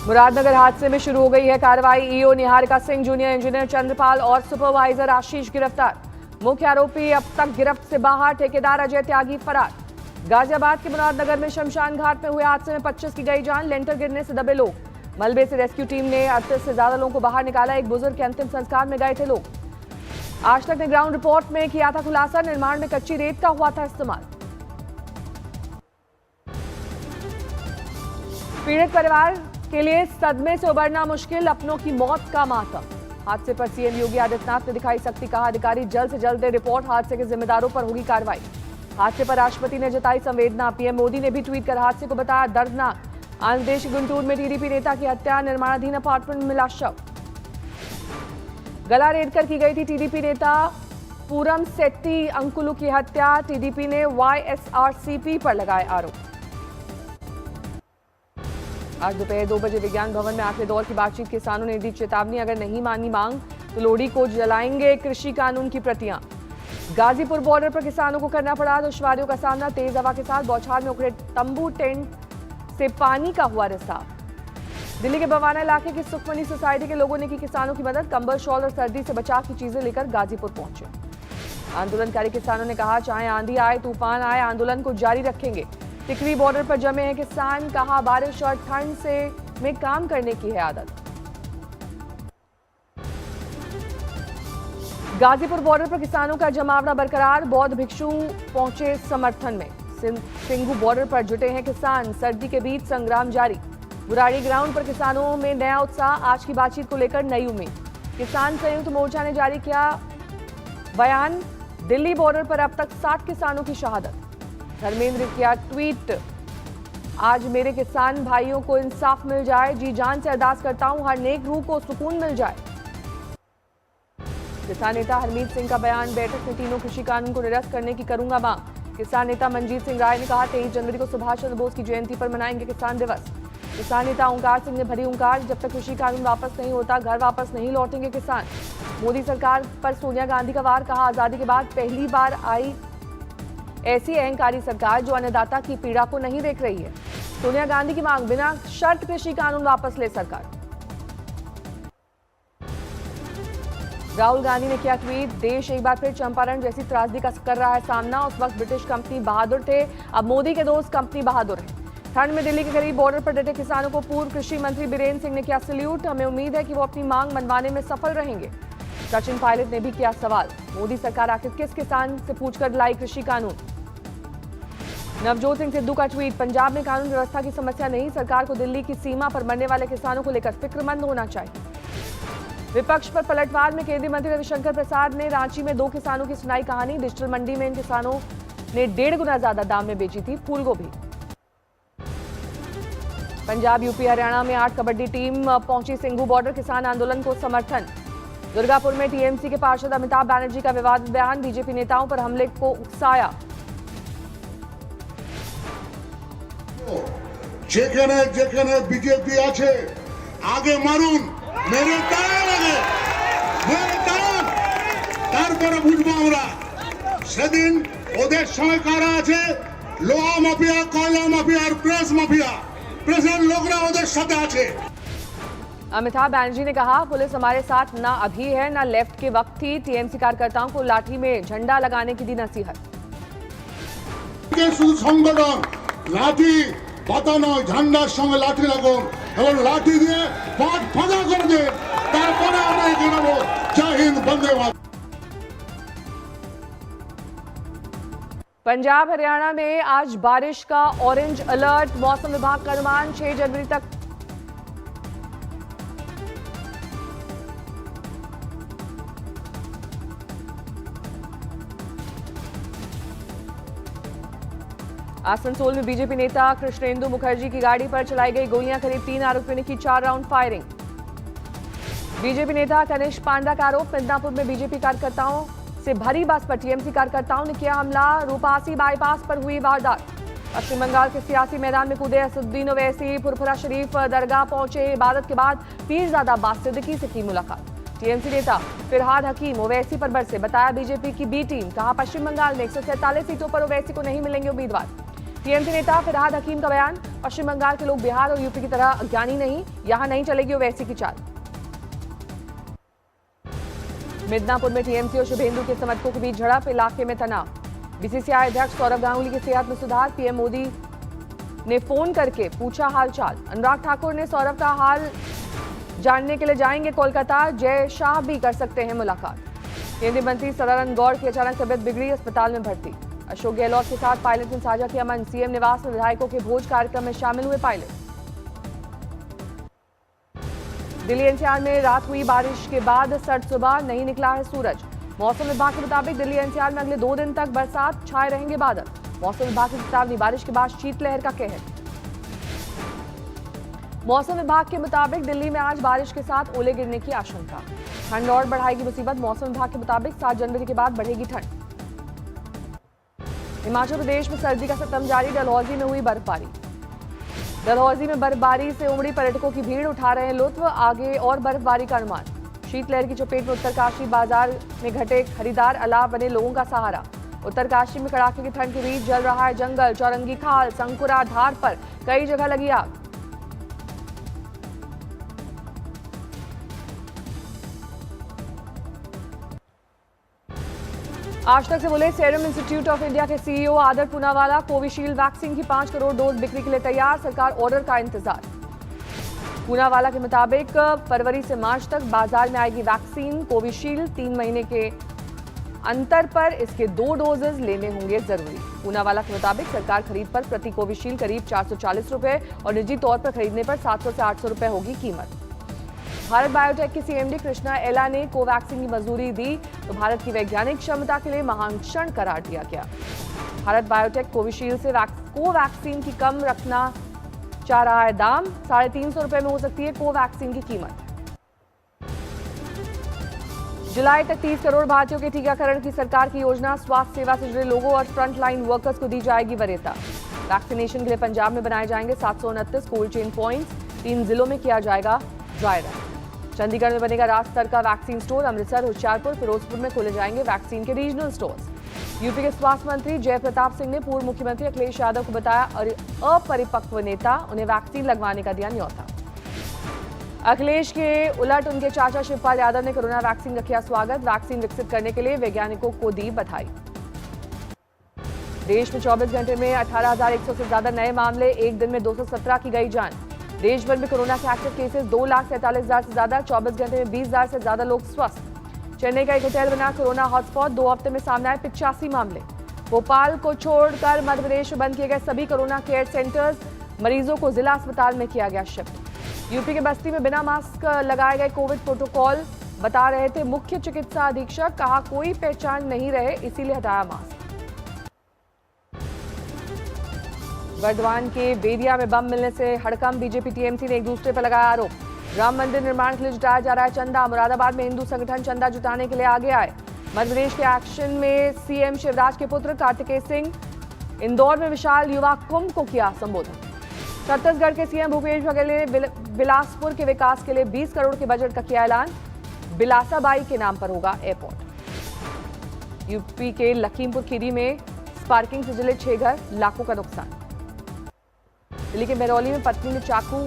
मुरादनगर हादसे में शुरू हो गई है कार्रवाई। EO Niharika Singh, junior engineer Chandrapal और सुपरवाइजर आशीष गिरफ्तार। मुख्य आरोपी अब तक गिरफ्त से बाहर, ठेकेदार अजय त्यागी फरार। गाजियाबाद के मुरादनगर में शमशान घाट में हुए हादसे में 25 की गई जान, लेंटर गिरने से दबे लोग। मलबे से रेस्क्यू टीम ने 38 से ज्यादा लोगों को बाहर निकाला। एक बुजुर्ग के अंतिम संस्कार में गए थे लोग। आज तक ने ग्राउंड रिपोर्ट में किया था खुलासा, निर्माण में कच्ची रेत का हुआ था इस्तेमाल। पीड़ित परिवार के लिए सदमे से उबरना मुश्किल, अपनों की मौत का मातम। हादसे पर सीएम योगी आदित्यनाथ ने दिखाई सख्ती, कहा अधिकारी जल्द से जल्द दे रिपोर्ट, हादसे के जिम्मेदारों पर होगी कार्रवाई। हादसे पर राष्ट्रपति ने जताई संवेदना, पीएम मोदी ने भी ट्वीट कर हादसे को बताया दर्दनाक। आंध्र प्रदेश गुंटूर में टीडीपी नेता की हत्या, निर्माणाधीन अपार्टमेंट में मिला शव। गला रेत कर की गई थी टीडीपी नेता पूरम सेट्टी अंकुलू की हत्या, टीडीपी ने वाईएसआरसीपी पर लगाए आरोप। आज दोपहर 2 बजे विज्ञान भवन में आखिरी दौर की बातचीत, किसानों ने दी चेतावनी, अगर नहीं मानी मांग तो लोहड़ी को जलाएंगे कृषि कानून की प्रतियां। गाजीपुर बॉर्डर पर किसानों को करना पड़ा दुश्वारियों का सामना, तेज हवा के साथ बौछार में उखड़े तंबू, टेंट से पानी का हुआ रिसाव। दिल्ली के बवाना इलाके की सुखमनी सोसाइटी के लोगों ने की किसानों की मदद, कंबल, शॉल और सर्दी से बचाव की चीजें लेकर गाजीपुर पहुंचे। आंदोलनकारी किसानों ने कहा चाहे आंधी आए तूफान आए, आंदोलन को जारी रखेंगे। टिकरी बॉर्डर पर जमे हैं किसान, कहा बारिश और ठंड से में काम करने की है आदत। गाजीपुर बॉर्डर पर किसानों का जमावड़ा बरकरार, बौद्ध भिक्षु पहुंचे समर्थन में। सिंघू बॉर्डर पर जुटे हैं किसान, सर्दी के बीच संग्राम जारी। बुराड़ी ग्राउंड पर किसानों में नया उत्साह, आज की बातचीत को लेकर नई उम्मीद। किसान संयुक्त मोर्चा ने जारी किया बयान, दिल्ली बॉर्डर पर अब तक 60 किसानों की शहादत। धर्मेंद्र किया ट्वीट, आज मेरे किसान भाइयों को इंसाफ मिल जाए, जी जान से अरदास करता हूं हर नेक रूह को सुकून मिल जाए। किसान नेता हरमीत सिंह का बयान, बैठक में तीनों कृषि कानून को निरस्त करने की करूंगा मांग। किसान नेता मनजीत सिंह राय ने कहा 23 जनवरी को सुभाष चंद्र बोस की जयंती पर मनाएंगे किसान दिवस। किसान नेता ओंकार सिंह ने भरी हुंकार, जब तक कृषि कानून वापस नहीं होता घर वापस नहीं लौटेंगे किसान। मोदी सरकार पर सोनिया गांधी का वार, कहा आजादी के बाद पहली बार आई ऐसी अहंकारी सरकार जो अन्नदाता की पीड़ा को नहीं देख रही है। सोनिया गांधी की मांग, बिना शर्त कृषि कानून वापस ले सरकार। राहुल गांधी ने किया ट्वीट, देश एक बार फिर चंपारण जैसी त्रासदी का कर रहा है सामना, उस वक्त ब्रिटिश कंपनी बहादुर थे, अब मोदी के दोस्त कंपनी बहादुर है। ठंड में दिल्ली के करीब बॉर्डर पर डटे किसानों को पूर्व कृषि मंत्री बीरेंद्र सिंह ने किया सैल्यूट, हमें उम्मीद है कि वो अपनी मांग मनवाने में सफल रहेंगे। सचिन पायलट ने भी किया सवाल, मोदी सरकार आखिर किस किसान से पूछकर लाई कृषि कानून। नवजोत सिंह सिद्धू का ट्वीट, पंजाब में कानून व्यवस्था की समस्या नहीं, सरकार को दिल्ली की सीमा पर मरने वाले किसानों को लेकर फिक्रमंद होना चाहिए। विपक्ष पर पलटवार में केंद्रीय मंत्री रविशंकर प्रसाद ने रांची में 2 किसानों की सुनाई कहानी, डिजिटल मंडी में इन किसानों ने 1.5 गुना ज्यादा दाम में बेची थी फूल गोभी। पंजाब, यूपी, हरियाणा में 8 कबड्डी टीम पहुंची सिंघू बॉर्डर, किसान आंदोलन को समर्थन। दुर्गापुर में टीएमसी के पार्षद अमिताभ बैनर्जी का विवादित बयान, बीजेपी नेताओं पर हमले को उकसाया। যেখানে যেখানে বিজেপি আছে আগে মারুন, মেরে টান লাগে, মেরে টান, তারপরে বুঝবো আমরা সেদিন ওদের সময় কারা আছে, লোহা মাফিয়া, কয়লা মাফিয়া আর প্রেস মাফিয়া, প্রেসের লোকরা ওদের সাথে আছে। अमिताभ बैनर्जी ने कहा पुलिस हमारे साथ ना अभी है ना लेफ्ट के वक्त थी, टीएमसी कार्यकर्ताओं को लाठी में झंडा लगाने की दी नसीहत। শুধু সংগঠন লাঠি পাতা নয়, ঝান্ডার সঙ্গে লাঠি লাগুন এবং লাঠি দিয়ে পাট ফাঁকা করে দেন, তারপরে আমরা এগিয়ে নেবো। জয় হিন্দ, বন্দে মাতরম। पंजाब हरियाणा में आज बारिश का ऑरेंज अलर्ट, मौसम विभाग का अनुमान 6 जनवरी तक आसनसोल में बीजेपी नेता कृष्णेंदु मुखर्जी की गाड़ी पर चलाई गई गोलियां, करीब 3 आरोपियों ने की 4 राउंड फायरिंग। बीजेपी नेता कनिष्क पांडा का आरोप, मिदनापुर में बीजेपी कार्यकर्ताओं से भरी बस पर टीएमसी कार्यकर्ताओं ने किया हमला, रूपासी बाईपास पर हुई वारदात। पश्चिम बंगाल के सियासी मैदान में कूदे असदुद्दीन ओवैसी, फुरफुरा शरीफ दरगाह पहुंचे, इबादत के बाद पीरजादा अब्बास सिद्दीकी से की मुलाकात। टीएमसी नेता फिरहाद हकीम ओवैसी पर बरसे, बताया बीजेपी की बी टीम, कहा पश्चिम बंगाल में 147 सीटों पर ओवैसी को नहीं मिलेंगे उम्मीदवार। टीएमसी नेता फिरहाद हकीम का बयान, पश्चिम बंगाल के लोग बिहार और यूपी की तरह अज्ञानी नहीं, यहां नहीं चलेगी वैसी की चाल। मिदनापुर में टीएमसी और शुभेंदु के समर्थकों के बीच झड़प, इलाके में तनाव। बीसीसीआई अध्यक्ष सौरभ गांगुली की सेहत में सुधार, पीएम मोदी ने फोन करके पूछा हालचाल। अनुराग ठाकुर ने सौरभ का हाल जानने के लिए जाएंगे कोलकाता, जय शाह भी कर सकते हैं मुलाकात। केंद्रीय मंत्री सदानंद गौड़ की अचानक तबियत बिगड़ी, अस्पताल में भर्ती। अशोक गहलोत के साथ पायलट ने साझा किया मन, सीएम निवास में विधायकों के भोज कार्यक्रम में शामिल हुए पायलट। दिल्ली एनसीआर में रात हुई बारिश के बाद सर्द सुबह, नहीं निकला है सूरज। मौसम विभाग के मुताबिक दिल्ली एनसीआर में अगले 2 दिन तक बरसात, छाए रहेंगे बादल। मौसम विभाग की चेतावनी, बारिश के बाद शीतलहर का कहर। मौसम विभाग के मुताबिक दिल्ली में आज बारिश के साथ ओले गिरने की आशंका। ठंड और बढ़ाएगी मुसीबत, मौसम विभाग के मुताबिक 7 जनवरी के बाद बढ़ेगी ठंड। हिमाचल प्रदेश में सर्दी का सितम जारी, डलहौजी में हुई बर्फबारी। डलहौजी में बर्फबारी से उमड़ी पर्यटकों की भीड़, उठा रहे हैं लुत्फ, आगे और बर्फबारी का अनुमान। शीतलहर की चपेट में उत्तरकाशी बाजार में घटे खरीदार, अलाव बने लोगों का सहारा। उत्तरकाशी में कड़ाके की ठंड के बीच जल रहा है जंगल, चौरंगी खाल, संकुरा धार पर कई जगह लगी आग। आज तक से बोले सीरम इंस्टीट्यूट ऑफ इंडिया के सीईओ आदर पूनावाला, कोविशील्ड वैक्सीन की 5 करोड़ डोज बिक्री के लिए तैयार, सरकार ऑर्डर का इंतजार। पूनावाला के मुताबिक फरवरी से मार्च तक बाजार में आएगी वैक्सीन कोविशील्ड। 3 महीने के अंतर पर इसके 2 डोजेज लेने होंगे जरूरी। पूनावाला के मुताबिक सरकार खरीद पर प्रति कोविशील्ड करीब 440 रुपए और निजी तौर पर खरीदने पर 700 से 800 रुपए होगी कीमत। भारत बायोटेक की सीएमडी कृष्णा एला ने कोवैक्सीन की मंजूरी दी तो भारत की वैज्ञानिक क्षमता के लिए महान क्षण करार दिया गया। भारत बायोटेक कोविशील्ड से कोवैक्सीन की कम रखना चाह रहा है दाम, 350 रुपए में हो सकती है कोवैक्सीन की कीमत। जुलाई तक 30 करोड़ भारतीयों के टीकाकरण की सरकार की योजना, स्वास्थ्य सेवा से जुड़े लोगों और फ्रंट लाइन वर्कर्स को दी जाएगी वरीयता। वैक्सीनेशन के लिए पंजाब में बनाए जाएंगे 729 कोल्ड चेन पॉइंट्स, 3 जिलों में किया जाएगा ड्राई रन। चंडीगढ़ में बनेगा राज्य स्तर का वैक्सीन स्टोर, अमृतसर, होशियारपुर, फिरोजपुर में खोले जाएंगे वैक्सीन के रीजनल स्टोर्स। यूपी के स्वास्थ्य मंत्री जय प्रताप सिंह ने पूर्व मुख्यमंत्री अखिलेश यादव को बताया अपरिपक्व नेता, उन्हें वैक्सीन लगवाने का दिया न्यौता। अखिलेश के उलट उनके चाचा शिवपाल यादव ने कोरोना वैक्सीन का किया स्वागत, वैक्सीन विकसित करने के लिए वैज्ञानिकों को दी बधाई। देश में 24 घंटे में 18,100 से ज्यादा नए मामले, एक दिन में 217 की गई जान। देश भर में कोरोना के एक्टिव केसेस 2,47,000 से ज्यादा, 24 घंटे में 20,000 से ज्यादा लोग स्वस्थ। चेन्नई का एक होटल बना कोरोना हॉटस्पॉट, 2 हफ्ते में सामने आए 85 मामले। भोपाल को छोड़कर मध्य प्रदेश में बंद किए गए सभी कोरोना केयर सेंटर्स, मरीजों को जिला अस्पताल में किया गया शिफ्ट। यूपी के बस्ती में बिना मास्क लगाए गए कोविड प्रोटोकॉल बता रहे थे मुख्य चिकित्सा अधीक्षक, कहा कोई पहचान नहीं रहे इसीलिए हटाया मास्क। बर्दवान के बेदिया में बम मिलने से हड़कंप, बीजेपी टीएमसी ने एक दूसरे पर लगाया आरोप। राम मंदिर निर्माण के लिए जुटाया जा रहा है चंदा, मुरादाबाद में हिंदू संगठन चंदा जुटाने के लिए आगे आए। मध्य प्रदेश के एक्शन में सीएम शिवराज के पुत्र कार्तिकेय सिंह, इंदौर में विशाल युवा कुंभ को किया संबोधन। छत्तीसगढ़ के सीएम भूपेश बघेल ने बिलासपुर के विकास के लिए 20 करोड़ के बजट का किया ऐलान, बिलासाबाई के नाम पर होगा एयरपोर्ट। यूपी के लखीमपुर खीरी में स्पार्किंग से जले 6 घर, लाखों का नुकसान। दिल्ली के महरौली में पत्नी ने चाकू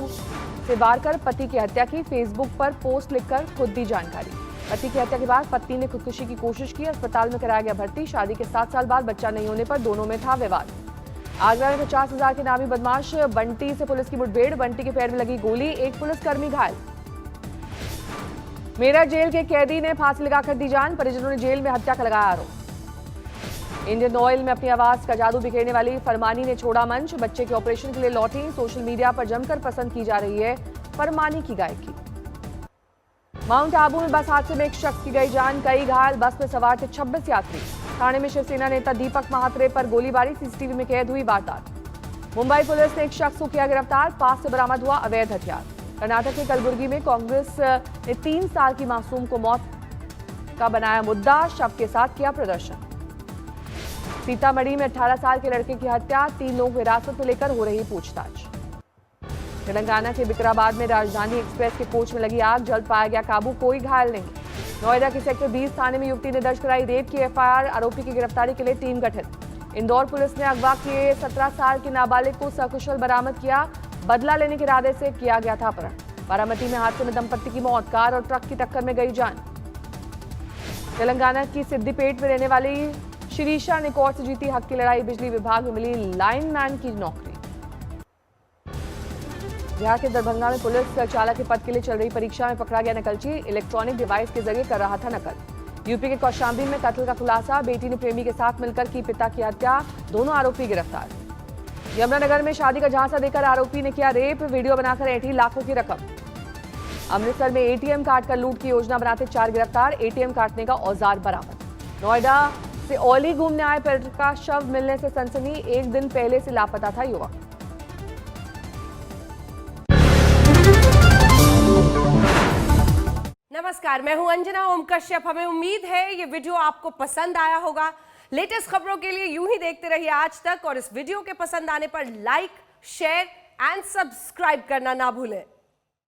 से वार कर पति की हत्या की, फेसबुक पर पोस्ट लिखकर खुद दी जानकारी। पति की हत्या के बाद पत्नी ने खुदकुशी की कोशिश की, अस्पताल में कराया गया भर्ती। शादी के 7 साल बाद बच्चा नहीं होने पर दोनों में था विवाद। आगरा में 50,000 के नामी बदमाश बंटी से पुलिस की मुठभेड़, बंटी के पैर में लगी गोली, एक पुलिसकर्मी घायल। मेरठ जेल के कैदी ने फांसी लगाकर दी जान, परिजनों ने जेल में हत्या का लगाया आरोप। इंडियन ऑयल में अपनी आवाज का जादू बिखेरने वाली फरमानी ने छोड़ा मंच, बच्चे के ऑपरेशन के लिए लौटी, सोशल मीडिया पर जमकर पसंद की जा रही है फरमानी की गायकी। माउंट आबू में बस हादसे में एक शख्स की गई जान, कई घायल, बस में सवार थे 26 यात्री। ठाणे में शिवसेना नेता दीपक महात्रे पर गोलीबारी, सीसीटीवी में कैद हुई वारदात। मुंबई पुलिस ने एक शख्स को किया गिरफ्तार, पास से बरामद हुआ अवैध हथियार। कर्नाटक के कलबुर्गी में कांग्रेस ने 3 साल की मासूम को मौत का बनाया मुद्दा, शव के साथ किया प्रदर्शन। सीतामढ़ी में 18 साल के लड़के की हत्या, 3 लोगों को हिरासत में लेकर हो रही पूछताछ। तेलंगाना के विकाराबाद में राजधानी एक्सप्रेस के कोच में लगी आग, जल्द पाया गया काबू, कोई घायल नहीं। नोएडा के सेक्टर 20 थाने में युवती ने दर्ज कराई रेप की एफआईआर, आरोपी की गिरफ्तारी के लिए टीम गठित। इंदौर पुलिस ने अगवा किए 17 साल के नाबालिग को सकुशल बरामद किया। बदला लेने के इरादे से किया गया था अपहरण। बारामती में हादसे में दंपत्ति की मौत, कार और ट्रक की टक्कर में गई जान। तेलंगाना की सिद्दीपेट में रहने वाली शिरीषा ने कोर्ट से जीती हक की लड़ाई। बिजली विभाग में मिली लाइनमैन की नौकरी। बिहार के दरभंगा में पुलिस चालक के पद के लिए चल रही परीक्षा में पकड़ा गया नकलची। इलेक्ट्रॉनिक डिवाइस के जरिए कर रहा था नकल। यूपी के कौशाम्बी में कत्ल का खुलासा। बेटी ने प्रेमी के साथ मिलकर की पिता की हत्या। दोनों आरोपी गिरफ्तार। यमुनानगर में शादी का झांसा देकर आरोपी ने किया रेप। वीडियो बनाकर ऐंठी लाखों की रकम। अमृतसर में एटीएम काटकर लूट की योजना बनाते 4 गिरफ्तार। एटीएम काटने का औजार बरामद। नोएडा से औली घूमने आए पर्यटक का शव मिलने से सनसनी। 1 दिन पहले से लापता था युवक। नमस्कार, मैं हूं अंजना ओम कश्यप। हमें उम्मीद है ये वीडियो आपको पसंद आया होगा। लेटेस्ट खबरों के लिए यूं ही देखते रहिए आज तक और इस वीडियो के पसंद आने पर लाइक, शेयर एंड सब्सक्राइब करना ना भूलें।